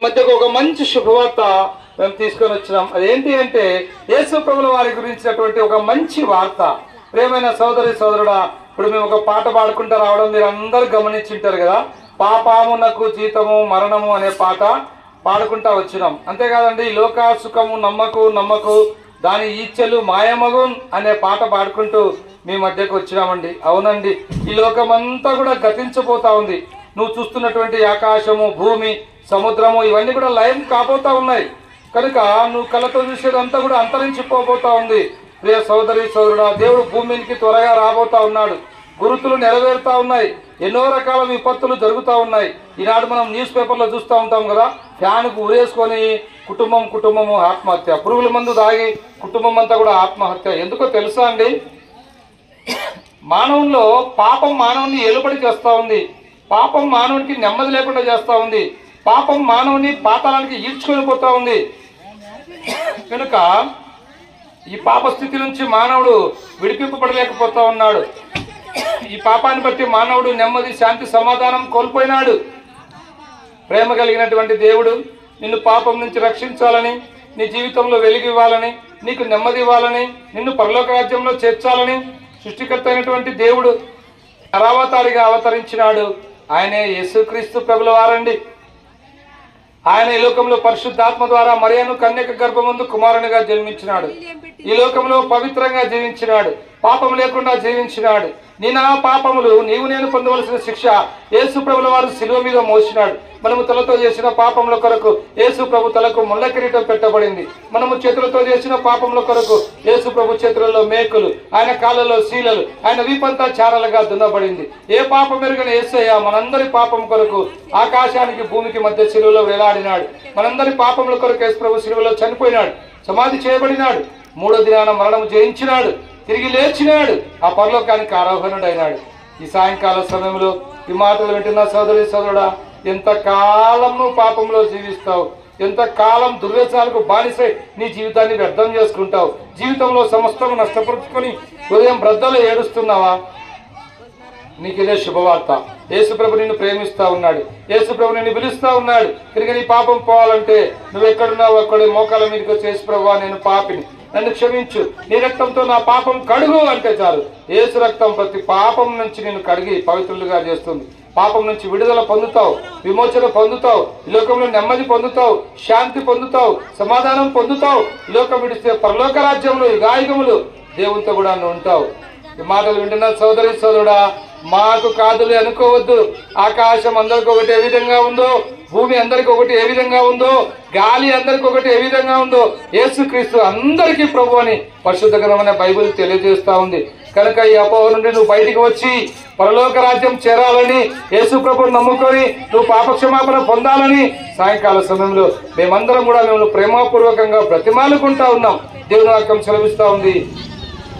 మధ్యకు ఒక మంచి శుభవార్త మేము తీసుకొని వచ్చినాం. అదేంటి అంటే యేసు ప్రభుల వారి గురించినటువంటి ఒక మంచి వార్త. ప్రియమైన సోదరి సోదరుడా, ఇప్పుడు మేము ఒక పాట పాడుకుంటూ రావడం మీరు అందరూ గమనించుంటారు కదా. పాపమునకు జీతము మరణము అనే పాట పాడుకుంటా వచ్చినాం. అంతేకాదండి, ఈ లోక సుఖము నమ్మకు నమ్మకు దాని ఈచ్ఛలు మాయమగున్ అనే పాట పాడుకుంటూ మీ మధ్యకు వచ్చినామండి. అవునండి, ఈ లోకమంతా కూడా గతించిపోతా ఉంది. నువ్వు చూస్తున్నటువంటి ఆకాశము, భూమి, సముద్రము ఇవన్నీ కూడా లయం కాబోతా ఉన్నాయి. కనుక నువ్వు కళ్ళతో చూసేదంతా కూడా అంతరించిపోబోతా ఉంది. ప్రియ సోదరి సోదరుడా, దేవుడు భూమికి త్వరగా రాబోతా ఉన్నాడు. గురుతులు నెరవేరుతా ఉన్నాయి. ఎన్నో రకాల విపత్తులు జరుగుతూ ఉన్నాయి. ఈనాడు మనం న్యూస్ పేపర్లో చూస్తూ ఉంటాం కదా, ఫ్యాన్కు ఉరేసుకొని కుటుంబము ఆత్మహత్య, పురుగుల మందు తాగి కుటుంబం అంతా కూడా ఆత్మహత్య. ఎందుకో తెలుసా అండి, మానవుల్లో పాపం మానవుని ఎలుబడి చేస్తూ ఉంది. పాపం మానవునికి నెమ్మది లేకుండా చేస్తూ ఉంది. పాపం మానవుని పాతాళానికి ఈడ్చుకొని పోతా ఉంది. కనుక ఈ పాప స్థితి నుంచి మానవుడు విడిపింపబడలేకపోతా ఉన్నాడు. ఈ పాపాన్ని బట్టి మానవుడు నెమ్మది, శాంతి, సమాధానం కోల్పోయినాడు. ప్రేమ కలిగినటువంటి దేవుడు నిన్ను పాపం నుంచి రక్షించాలని, నీ జీవితంలో వెలుగు ఇవ్వాలని, నీకు నెమ్మది ఇవ్వాలని, నిన్ను పరలోక రాజ్యంలో చేర్చాలని సృష్టికర్త అయినటువంటి దేవుడు నరావతారిగా అవతరించినాడు. ఆయనే యేసుక్రీస్తు ప్రభుల వారండి. ఆయన ఈ లోకంలో పరిశుద్ధాత్మ ద్వారా మరియను కన్యక గర్భమందు కుమారునిగా జన్మించినాడు. ఈ లోకంలో పవిత్రంగా జీవించినాడు. పాపం లేకుండా జీవించినాడు. నీ నా పాపములు నీవు నేను పొందవలసిన శిక్ష యేసు ప్రభుల వారు శిలువ మీద మోసినాడు. మనము తలతో చేసిన పాపముల కొరకు యేసు ప్రభు తలకు ముళ్ళ కిరీటం పెట్టబడింది. మనము చేతులతో చేసిన పాపముల కొరకు యేసు ప్రభు చేతులలో మేకులు, ఆయన కాళ్ళలో శీలలు, ఆయన వీపంతా చారలుగా దున్నబడింది. ఏ పాపం ఎరుగని యేసయ్య మనందరి పాపం కొరకు ఆకాశానికి భూమికి మధ్య శిలువలో వేలాడినాడు. మనందరి పాపముల కొరకు యేసు ప్రభు శిలువలో చనిపోయినాడు, సమాధి చేయబడినాడు. మూడో దినాన మరణము జయించినాడు, తిరిగి లేచినాడు, ఆ పరలోకానికి ఆరోహణుడైనాడు. ఈ సాయంకాల సమయంలో ఈ మాటలు వింటున్న సోదరి సోదరుడా, ఎంతకాలం నువ్వు పాపంలో జీవిస్తావు, ఎంతకాలం దుర్వ్యసనాలకు బానిసై నీ జీవితాన్ని వ్యర్థం చేసుకుంటావు, జీవితంలో సమస్తం నష్టపరుచుకొని ఉదయం బ్రద్దలు ఏడుస్తున్నావా? నీకు ఇదే శుభవార్త. యేసు ప్రభు నిన్ను ప్రేమిస్తా ఉన్నాడు. యేసు ప్రభు నిన్ను పిలుస్తా ఉన్నాడు. తిరిగి నీ పాపం పోవాలంటే నువ్వు ఎక్కడున్నావు అక్కడే మోకాల మీదకి వచ్చేసి, ప్రభువా నేను పాపిని, నన్ను క్షమించు, నీ రక్తంతో నా పాపం కడుగు అంటే చాలు. యేసు రక్తం ప్రతి పాపం నుంచి నిన్ను కడిగి పవిత్రులుగా చేస్తుంది. పాపం నుంచి విడుదల పొందుతావు, విమోచన పొందుతావు, ఈ లోకంలో నెమ్మది పొందుతావు, శాంతి పొందుతావు, సమాధానం పొందుతావు. ఈ లోకం విడిస్తే పరలోక రాజ్యంలో యుగాయుగములు దేవునితో కూడా నువ్వు ఉంటావు. ఈ మాటలు వింటున్న సోదరి సోదరుడా, మాకు కాదులే అనుకోవద్దు. ఆకాశం అందరికి ఒకటి ఏ విధంగా ఉందో, భూమి అందరికి ఒకటి ఏ విధంగా ఉందో, గాలి అందరికి ఒకటి ఏ విధంగా ఉందో, యేసుక్రీస్తు అందరికీ ప్రభు అని పరిశుద్ధ గ్రంథమైన బైబిల్ తెలియజేస్తా ఉంది. కనుక ఈ అపోహ నుండి నువ్వు బయటికి వచ్చి పరలోక రాజ్యం చేరాలని, యేసు ప్రభువుని నమ్ముకొని నువ్వు పాపక్షమాపణ పొందాలని సాయంకాల సమయంలో మేమందరం కూడా మేము ప్రేమపూర్వకంగా బ్రతిమాలుకుంటా ఉన్నాం. దేవుని వాక్యం సెలవిస్తా ఉంది,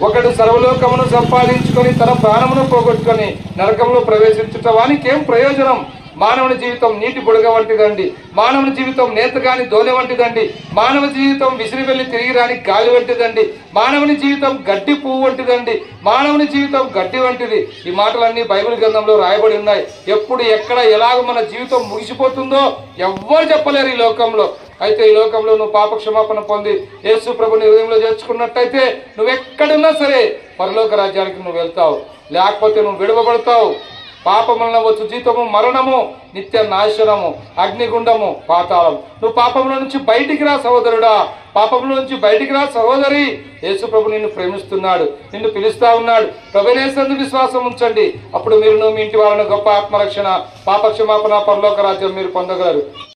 ఒకడు సర్వలోకమును సంపాదించుకొని తన ప్రాణమును పోగొట్టుకొని నరకంలో ప్రవేశించుట వానికి ఏం ప్రయోజనం? మానవుని జీవితం నీటి బుడగ వంటిదండి. మానవుని జీవితం నేతగాని దోనె వంటిదండి. మానవ జీవితం విసిరి వెళ్లి తిరిగి రాని గాలి వంటిదండి. మానవుని జీవితం గడ్డి పువ్వు వంటిదండి. మానవుని జీవితం గడ్డి వంటిది. ఈ మాటలన్నీ బైబిల్ గ్రంథంలో రాయబడి ఉన్నాయి. ఎప్పుడు ఎక్కడ ఎలాగ మన జీవితం ముగిసిపోతుందో ఎవ్వరు చెప్పలేరు ఈ లోకంలో. అయితే ఈ లోకంలో నువ్వు పాపక్షమాపణ పొంది యేసు ప్రభుని హృదయంలో చేర్చుకున్నట్టయితే నువ్వెక్కడున్నా సరే పరలోక రాజ్యానికి నువ్వు వెళ్తావు. లేకపోతే నువ్వు విడవబడతావు. పాపం వలన వచ్చు జీతము మరణము, నిత్య నాశనము, అగ్నిగుండము, పాతాళం. నువ్వు పాపంలో నుంచి బయటికి రా సహోదరుడా, పాపంలో నుంచి బయటికి రా సహోదరి. యేసు ప్రభు నిన్ను ప్రేమిస్తున్నాడు, నిన్ను పిలుస్తా ఉన్నాడు. ప్రభునేసందు విశ్వాసం ఉంచండి, అప్పుడు మీరు మీ ఇంటి వాళ్ళని గొప్ప ఆత్మరక్షణ, పాపక్షమాపణ, పరలోక రాజ్యం మీరు పొందగలరు.